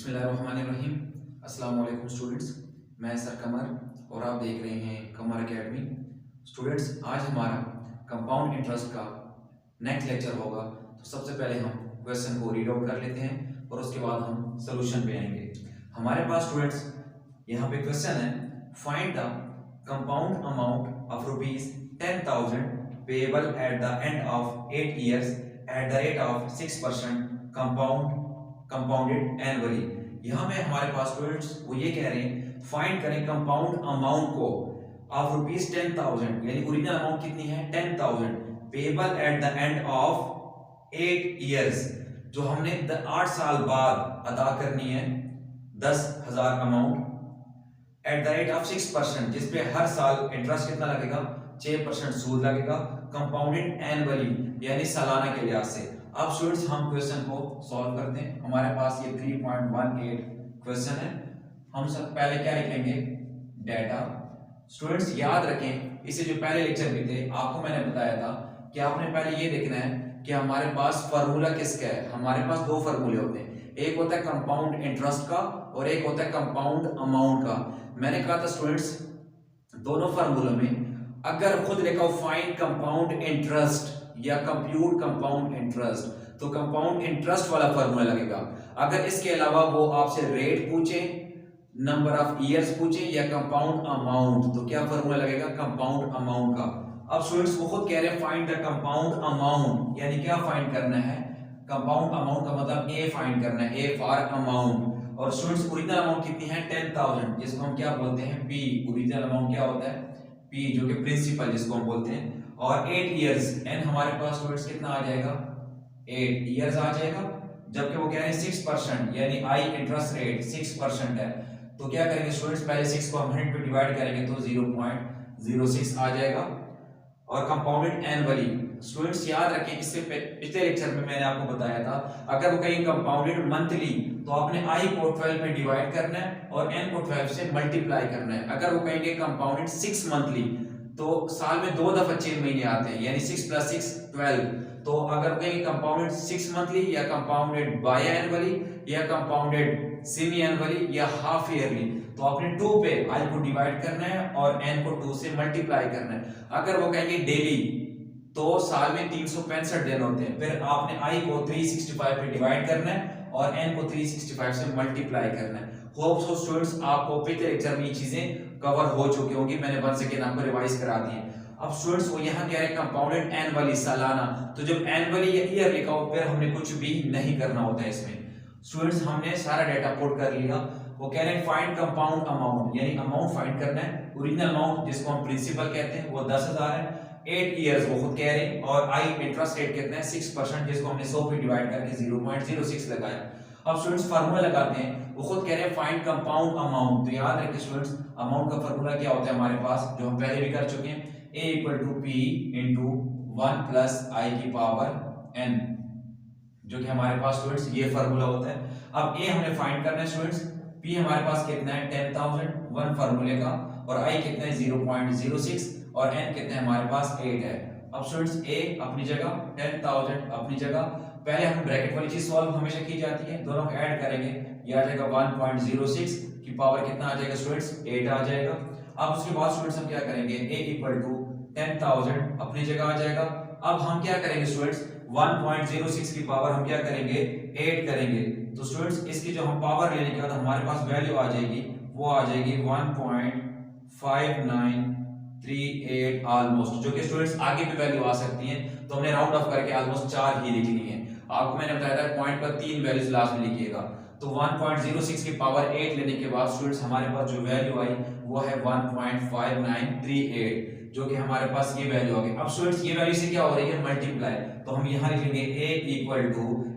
बिस्मिल्लाहिर्रहमानिर्रहीम। अस्सलाम वालेकुम स्टूडेंट्स, मैं सर कमर और आप देख रहे हैं कमर एकेडमी। स्टूडेंट्स, आज हमारा कंपाउंड इंटरेस्ट का नेक्स्ट लेक्चर होगा। तो सबसे पहले हम क्वेश्चन को रीड आउट कर लेते हैं और उसके बाद हम सोल्यूशन पे आएंगे। हमारे पास स्टूडेंट्स यहाँ पे क्वेश्चन है, find the compound amount of ₹10,000 payable at the end of 8 years at the rate of 6% compounded annually. यहाँ में हमारे पास स्टूडेंट्स वो ये कह रहे हैं फाइंड करें कंपाउंड अमाउंट को ऑफ ₹10,000, यानी ओरिजिनल अमाउंट कितनी है 10,000 payable at the end of 8 years, जो हमने 8 साल बाद अदा करनी है 10,000 amount at the rate of 6%, जिसपे हर साल इंटरेस्ट कितना लगेगा 6% सूद लगेगा, कंपाउंडेड एनुअली यानी सालाना के लिहाज से। अब स्टूडेंट्स हम क्वेश्चन को सॉल्व करते हैं। हमारे पास ये 3.18 क्वेश्चन है। हम सब पहले क्या लिखेंगे, डेटा। स्टूडेंट्स याद रखें, इसे जो पहले लेक्चर में थे आपको मैंने बताया था कि आपने पहले ये देखना है कि हमारे पास फार्मूला किसका है। हमारे पास दो फार्मूले होते हैं, एक होता है कंपाउंड इंटरेस्ट का और एक होता है कंपाउंड अमाउंट का। मैंने कहा था स्टूडेंट्स दोनों फार्मूलों में अगर खुद लिखा हो फाइंड कंपाउंड इंटरेस्ट या कंप्यूट कंपाउंड इंटरेस्ट, तो कंपाउंड इंटरेस्ट वाला फार्मूला लगेगा। अगर इसके अलावा वो आपसे रेट पूछे, नंबर ऑफ इयर्स पूछे या कंपाउंड अमाउंट, तो क्या फार्मूला लगेगा कंपाउंड अमाउंट का। अब स्टूडेंट्स वो खुद कह रहे हैं फाइंड द कंपाउंड अमाउंट, यानी क्या फाइंड करना है कंपाउंड अमाउंट का मतलब ए फाइंड करना है, ए फॉर अमाउंट। और स्टूडेंट्स ओरिजिनल अमाउंट कितनी है 10,000, जिसको हम क्या बोलते हैं पी। ओरिजिनल अमाउंट क्या होता है पी, जो कि प्रिंसिपल जिसको हम बोलते हैं। और 8 years, एन हमारे पास स्टूडेंट्स कितना आ जाएगा 8 years आ जाएगा, जबकि वो कह रहे हैं 6%, यानी आई इंटरेस्ट रेट 6% है। तो क्या करेंगे स्टूडेंट्स, पहले 6 को हम 100 पे डिवाइड करेंगे तो 0.06 आ जाएगा। और कंपाउंडेड एनुअली स्टूडेंट्स याद रखें, इससे पिछले लेक्चर में मैंने आपको बताया था अगर वो कहीं कंपाउंडेड मंथली तो आपने आई को 12 पे डिवाइड करना है और एन को 12 से मल्टीप्लाई करना है। अगर वो कहेंगे कंपाउंडेड 6 मंथली तो साल में 2 दफा 6 महीने आते हैं, यानी 6 + 6 12। तो अगर कहेंगे कंपाउंडेड 6 मंथली या कंपाउंडेड बाय एनुअली या कंपाउंडेड सेमी एनुअली या हाफ ईयरली, तो आपने 2 पे आई को डिवाइड करना है और एन को 2 से मल्टीप्लाई करना है। अगर वो कहेंगे डेली तो साल में 365 दिन होते हैं, फिर आपने आई को 365 पे डिवाइड करना है और एन को 365 से मल्टीप्लाई करना है। होप सो स्टूडेंट्स आपको पिछले लेक्चर में ये चीजें कवर हो चुकी होंगी, मैंने वंस अगेन आपको रिवाइज करा दी है। अब स्टूडेंट्स वो यहाँ कह रहे हैं कंपाउंडेड एनुअली सालाना, तो जब एनुअली या ईयर लिखा हो फिर हमने कुछ भी नहीं करना होता है इसमें। स्टूडेंट्स हमने सारा डाटा पुट कर लिया। वो कह रहे हैं फाइंड कंपाउंड अमाउंट, यानी अमाउंट फाइंड करना है। ओरिजिनल अमाउंट जिसको हम प्रिंसिपल कहते हैं वो 10,000 है, 8 years वो खुद कह रहे हैं, और आई इंटरेस्ट रेट कितना है 6%, जिसको हमने 100 पे डिवाइड करके 0.06 लगाया। अब स्टूडेंट्स फार्मूला लगाते हैं, वो खुद कह रहे हैं फाइंड कंपाउंड अमाउंट। तो याद रखिए स्टूडेंट्स अमाउंट का फार्मूला क्या होता है हमारे पास, जो हम पहले भी कर चुके हैं, a = p × 1 + i की पावर n, जो कि हमारे पास स्टूडेंट्स ये फार्मूला होता है। अब a हमने फाइंड करना है स्टूडेंट्स, p हमारे पास कितना है 10,000 1 फार्मूले का, और i कितना है 0.06 और n कितना है हमारे पास 8 है। अब स्टूडेंट्स a अपनी जगह 10,000 अपनी जगह, पहले हम ब्रैकेट वाली चीज सॉल्व हमेशा की जाती है, दोनों को ऐड करेंगे, ये आ जाएगा 1.06 की पावर कितना आ जाएगा स्टूडेंट्स 8 आ जाएगा। अब उसके बाद स्टूडेंट्स हम क्या करेंगे, a = 10,000 अपनी जगह आ जाएगा। अब हम क्या करेंगे स्टूडेंट्स 1.06 की पावर हम क्या करेंगे 8 करेंगे, तो स्टूडेंट्स इसकी जो हम पावर लेने के बाद हमारे पास वैल्यू आ जाएगी, वो आ जाएगी 1.5938 ऑलमोस्ट, जो कि स्टूडेंट्स आगे भी वैल्यू आ सकती है, तो हमने राउंड ऑफ करके ऑलमोस्ट 4 ही लिखनी है। आपको मैंने बताया था पॉइंट पर 3 वैल्यूज लास्ट में लिखिएगा। तो 1.06 की पावर 8 लेने के बाद स्टूडेंट्स हमारे पास जो वैल्यू आई वो है 1.5938, जो कि हमारे पास ये वैल्यू आ गई। अब स्टूडेंट्स ये वैल्यू से क्या हो रही है मल्टीप्लाई, तो हम यहाँ लिखेंगे a =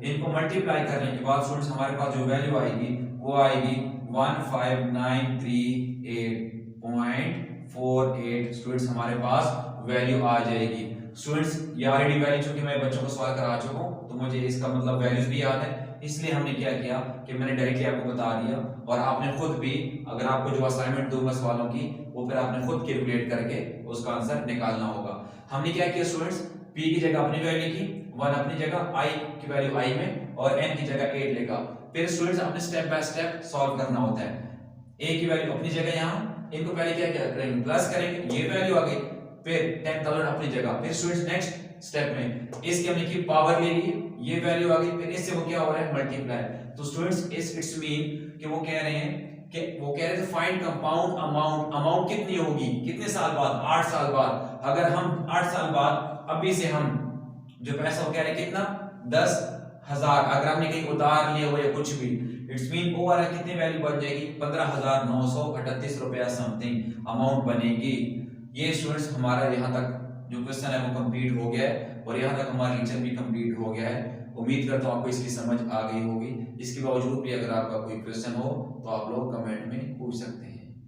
इनको मल्टीप्लाई करने के बाद स्टूडेंट्स हमारे पास जो वैल्यू आएगी वो आएगी 15938.48 स्टूडेंट्स हमारे पास वैल्यू आ जाएगी। स्टूडेंट्स ये ऑलरेडी वैल्यू चूंकि मैं बच्चों को सॉल्व करा चुका हूं तो मुझे इसका मतलब वैल्यूज भी याद है, इसलिए हमने क्या किया कि मैंने डायरेक्टली आपको बता दिया, और आपने खुद भी अगर आपको जो असाइनमेंट दूंगा सवालों की वो फिर आपने खुद कैलकुलेट करके उसका आंसर निकालना होगा। हमने क्या किया स्टूडेंट्स, p की जगह अपनी वैल्यू लिखी, 1 अपनी जगह, i की वैल्यू i में और n की जगह 8 लिखा। फिर स्टूडेंट्स अपने स्टेप बाय स्टेप सॉल्व करना होता है। ए की वैल्यू अपनी जगह, यहाँ इनको पहले क्या क्या करेंगे, प्लस करेंगे, ये वैल्यू आ गई, फिर 10,000 अपनी जगह, फिर स्टूडेंट्स नेक्स्ट स्टेप में इसकी हमने की पावर ले ली, ये वैल्यू आ गई, फिर इससे वो क्या हो रहा है, मल्टीप्लाई। तो स्टूडेंट्स इट्स मीन कि वो कह रहे हैं कि फाइंड कंपाउंड अमाउंट, अमाउंट कितनी होगी, कितने साल बाद, 8 साल बाद। अगर हम 8 साल बाद अभी से हम जो पैसा वो कह रहे हैं कितना, 10,000, अगर हमने कहीं उधार लिया हो या कुछ भी, इट्स मीन वो वाला कितनी वैल्यू बन जाएगी, 15,938 रुपया समथिंग अमाउंट बनेगी। ये स्टूडेंट्स हमारा यहाँ तक जो क्वेश्चन है वो कंप्लीट हो गया है और यहाँ तक हमारा लेक्चर भी कंप्लीट हो गया है। उम्मीद करता हूँ आपको इसकी समझ आ गई होगी। इसके बावजूद भी अगर आपका कोई क्वेश्चन हो तो आप लोग कमेंट में पूछ सकते हैं।